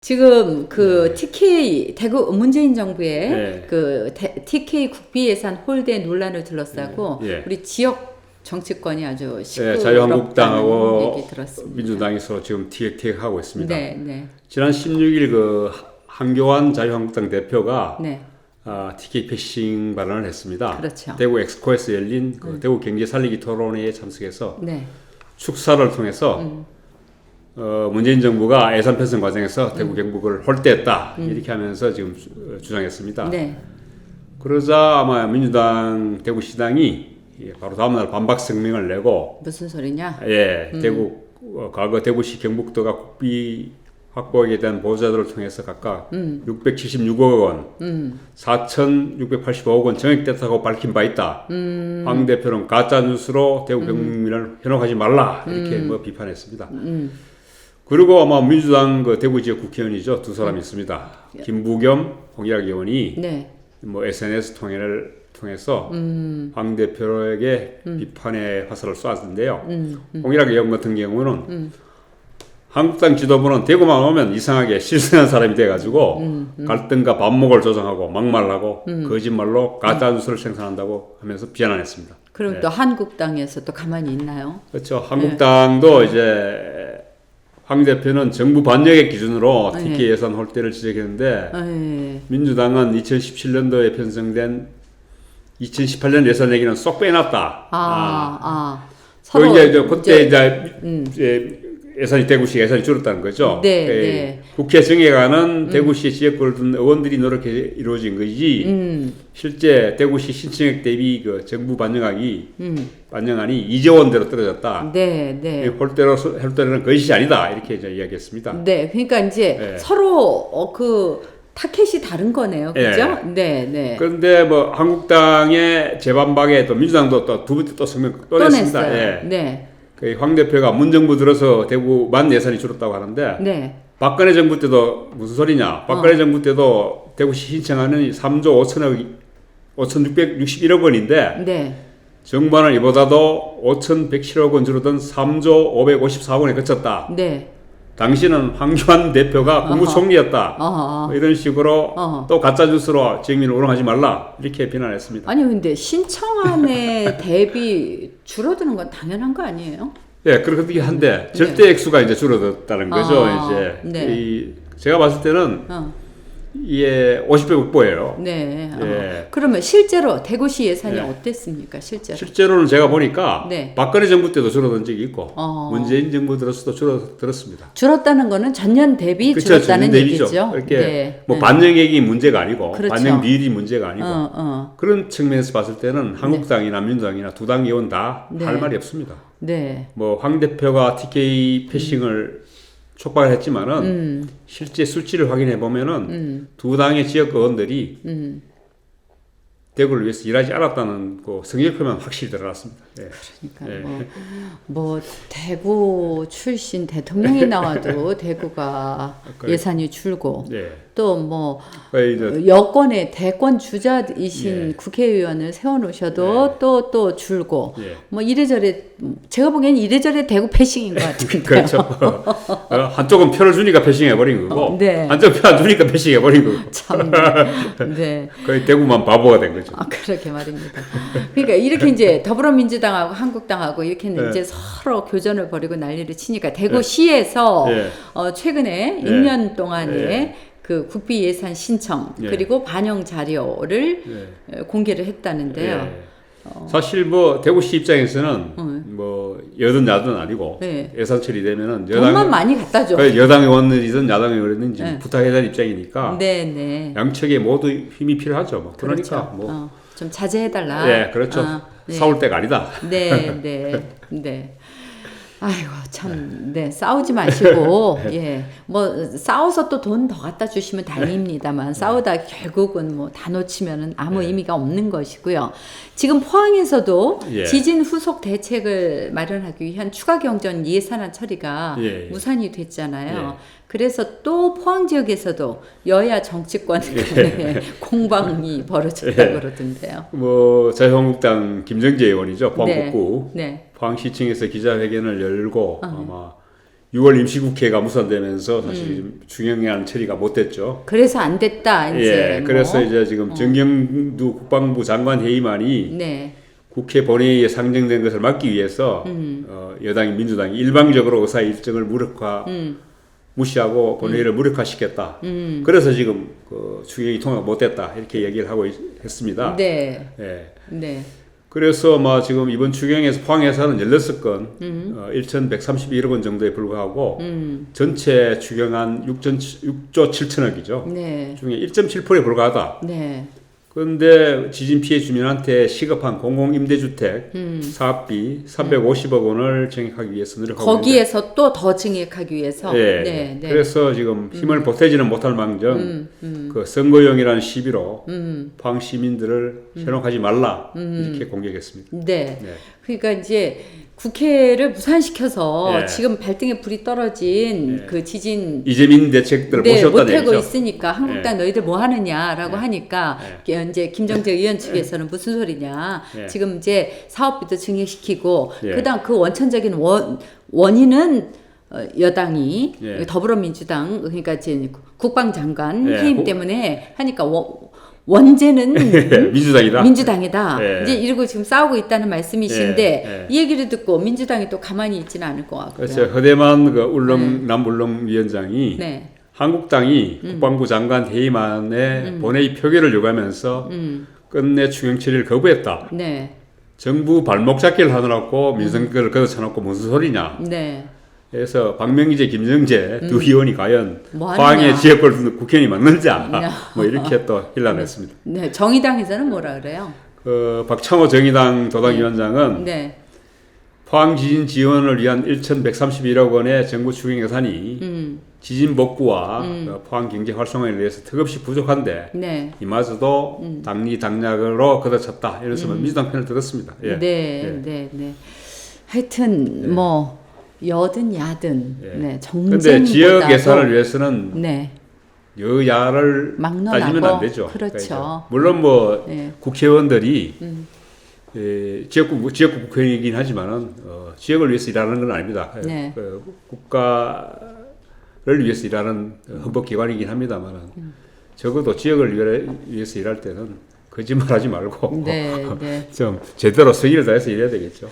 지금 그 TK 대구 문재인 정부의 네. 그 TK 국비 예산 홀대 논란을 둘러싸고 예. 우리 지역 정치권이 아주 네, 시끄럽다는 자유한국당하고 얘기 들었습니다. 민주당이 서로 지금 티격태격하고 있습니다. 네, 네, 지난 16일 그 한교안 자유한국당 대표가 네, TK 패싱 발언을 했습니다. 그렇죠. 대구 엑스코에서 열린 그 대구 경제 살리기 토론회에 참석해서 네, 축사를 통해서 문재인 정부가 예산 편성 과정에서 대구 경북을 홀대했다 이렇게 하면서 지금 주장했습니다. 네, 그러자 아마 민주당 대구시당이 바로 다음날 반박声明을 내고 무슨 소리냐? 대구 과거 대구시 경북도가 국비 확보에 대한 보조자들을 통해서 각각 676억 원, 4,685억 원 정액됐다고 밝힌 바 있다. 황 대표는 가짜 뉴스로 대구 경민을 현혹하지 말라 이렇게 뭐 비판했습니다. 그리고 아마 민주당 그 대구 지역 국회의원이죠, 두 사람이 있습니다. 김부겸 홍일학 의원이 네, 뭐 SNS 통해서 황 대표에게 비판의 화살을 쏘았는데요. 홍일학 의원 같은 경우는 한국당 지도부는 대구만 오면 이상하게 실생한 사람이 돼가지고 갈등과 반목을 조장하고 막말하고 거짓말로 가짜 뉴스를 생산한다고 하면서 비난했습니다. 그럼 네. 또 한국당에서 또 가만히 있나요? 그렇죠. 한국당도 이제 황 대표는 정부 반영의 기준으로 TK 예산 홀대를 지적했는데 네, 민주당은 2017년도에 편성된 2018년 예산 얘기는 쏙 빼놨다. 서로 이제 그때 이제 예산이 대구시 예산이 줄었다는 거죠. 네, 네. 국회 정예가는 대구시 지역구를 둔 의원들이 노력해 이루어진 것이지 실제 대구시 신청액 대비 그 정부 반영안이 2조 원대로 떨어졌다. 네, 네. 홀대로는 것이 아니다 이렇게 이제 이야기했습니다. 네, 그러니까 이제 서로 그 타켓이 다른 거네요, 그죠? 네, 네. 그런데 뭐 한국당의 재반박에 또 민주당도 또 두 번째 또 성명 또 냈습니다. 냈어요. 네, 황 대표가 문정부 들어서 대구만 예산이 줄었다고 하는데 네. 박근혜 정부 때도 무슨 소리냐? 박근혜 정부 때도 대구시 신청하는 3조 5,661억 원인데 네. 정부는 이보다도 5,107억 원 줄어든 3조 554억 원에 그쳤다. 네. 당시는 황교안 대표가 국무총리였다. 뭐 이런 식으로 또 가짜 뉴스로 지역민을 우롱하지 말라 이렇게 비난했습니다. 아니 근데 신청안에 대비 줄어드는 건 당연한 거 아니에요? 예, 그렇게 한데 절대 액수가 이제 줄어들었다는 거죠. 이제 네. 제가 봤을 때는 이게 50배 국보예요. 네. 예. 그러면 실제로 대구시 예산이 어땠습니까? 실제로는 제가 보니까 네. 박근혜 정부 때도 줄어든 적이 있고 문재인 정부 들어서도 줄어들었습니다. 줄었다는 거는 전년 대비 그쵸, 줄었다는 전년 대비죠. 얘기죠. 이렇게 네. 뭐 반영액이 문제가 아니고 그렇죠. 반영 비율이 문제가 아니고 그런 측면에서 봤을 때는 한국당이나 민주당이나 두 당 의원 다 할 말이 없습니다. 네. 뭐 황 대표가 TK 패싱을 촉발을 했지만은 실제 수치를 확인해 보면은 두 당의 지역 의원들이 대구를 위해서 일하지 않았다는 그 성적표만 확실히 드러났습니다. 예. 그러니까 뭐 대구 출신 대통령이 나와도 대구가 예산이 줄고 또 뭐 여권의 대권 주자이신 국회의원을 세워놓으셔도 또 줄고 뭐 이래저래 제가 보기엔 이래저래 대구 패싱인 것 같은데요. 그렇죠. 한쪽은 표를 주니까 패싱해버린 거고 한쪽 표 안 주니까 패싱해버린 거고. 참. 네. 거의 대구만 바보가 된 거죠. 그렇게 말입니다. 그러니까 이렇게 이제 더불어민주당하고 한국당하고 이렇게 이제 서로 교전을 벌이고 난리를 치니까 대구시에서 최근에 6년 동안에 그 국비 예산 신청 그리고 반영 자료를 공개를 했다는데요. 사실 뭐 대구시 입장에서는 뭐 여든 야든 아니고 예산 처리되면은 돈만 많이 갖다 줘. 여당 의원이든 야당 의원이든 부탁해야 될 입장이니까 양측에 모두 힘이 필요하죠. 뭐. 그러니까 그렇죠. 뭐 좀 자제해달라. 네, 그렇죠. 싸울 때가 아니다. 네. 아이고 참, 싸우지 마시고 뭐 싸워서 또 돈 더 갖다 주시면 다행입니다만 싸우다 결국은 뭐 다 놓치면은 아무 의미가 없는 것이고요. 지금 포항에서도 지진 후속 대책을 마련하기 위한 추가 경정 예산안 처리가 무산이 됐잖아요. 그래서 또 포항 지역에서도 여야 정치권 간에 공방이 벌어졌다고 그러던데요. 뭐 자유한국당 김정재 의원이죠. 포항 북구. 네. 포항시청에서 기자회견을 열고 아마 6월 임시국회가 무산되면서 사실 좀 중요한 처리가 못 됐죠. 그래서 안 됐다 이제. 예, 그래서 이제 지금 정경두 국방부 장관 회의만이 네. 국회 본회의에 상정된 것을 막기 위해서 여당인 민주당이 일방적으로 의사 일정을 무시하고 본회의를 무력화시켰다. 그래서 지금 그 추경이 통과 못됐다 이렇게 얘기를 하고 했습니다. 네. 예. 네. 그래서 지금 이번 추경에서 포항 예산은 16건 1,131억 원 정도에 불과하고 전체 추경한 6조 7천억이죠. 네. 중에 1.7%에 불과하다. 네. 그런데 지진 피해 주민한테 시급한 공공임대주택 사업비 350억 원을 증액하기 위해서 노력하고 거기에서 또 더 증액하기 위해서. 예. 네. 네. 그래서 지금 힘을 보태지는 못할 망정 그 선거용이라는 시비로 포항 시민들을 현혹하지 말라 이렇게 공격했습니다. 네. 네. 그러니까 이제 국회를 무산시켜서 예. 지금 발등에 불이 떨어진 예. 그 지진 이재민 대책들을 네, 모셨다는 못하고 얘기죠. 있으니까 한국당 너희들 뭐 하느냐라고 하니까 이제 김정재 의원 측에서는 무슨 소리냐. 예. 지금 이제 사업비도 증액시키고 예. 그다음 그 원천적인 원인은 여당이 예. 더불어민주당 그러니까 이제 국방장관 예. 해임 때문에 하니까 원죄는 민주당이다. 민주당이다. 예. 이제 이러고 지금 싸우고 있다는 말씀이신데 예. 이 얘기를 듣고 민주당이 또 가만히 있지는 않을 것 같고요. 그렇죠. 허대만 그 남울릉 위원장이 네. 한국당이 국방부 장관 회의만에 본회의 표결을 요구하면서 끝내 추경 처리를 거부했다. 네. 정부 발목 잡기를 하느라고 민생거를 걷어쳐놓고 무슨 소리냐. 네. 그래서 박명기재, 김정재 두 의원이 과연 뭐 포항의 하느냐. 지역구를 두는 국회의원이 맞는자 네. 뭐 이렇게 또 일난했습니다. 네. 정의당에서는 뭐라 그래요? 박창호 정의당 도당위원장은 네. 포항 지진 지원을 위한 1,131억 원의 정부 추경 예산이 지진 복구와 포항 경제 활성화를 위해서 턱없이 부족한데 네. 이마저도 당리당략으로 걷어찼다 이래서 민주당 편을 들었습니다. 예. 네. 예. 네. 네. 하여튼 뭐 여든 야든 예. 네. 근데 지역 정쟁보다도 예산을 위해서는 네. 여야를 막론하고 따지면 안 되죠. 그렇죠. 물론 뭐 네. 국회의원들이 지역구 국회의원이긴 하지만은 지역을 위해서 일하는 건 아닙니다. 네. 국가를 위해서 일하는 헌법기관이긴 합니다만은 적어도 지역을 위해서 일할 때는 거짓말하지 말고 네. 네. 좀 제대로 성의를 다해서 일해야 되겠죠.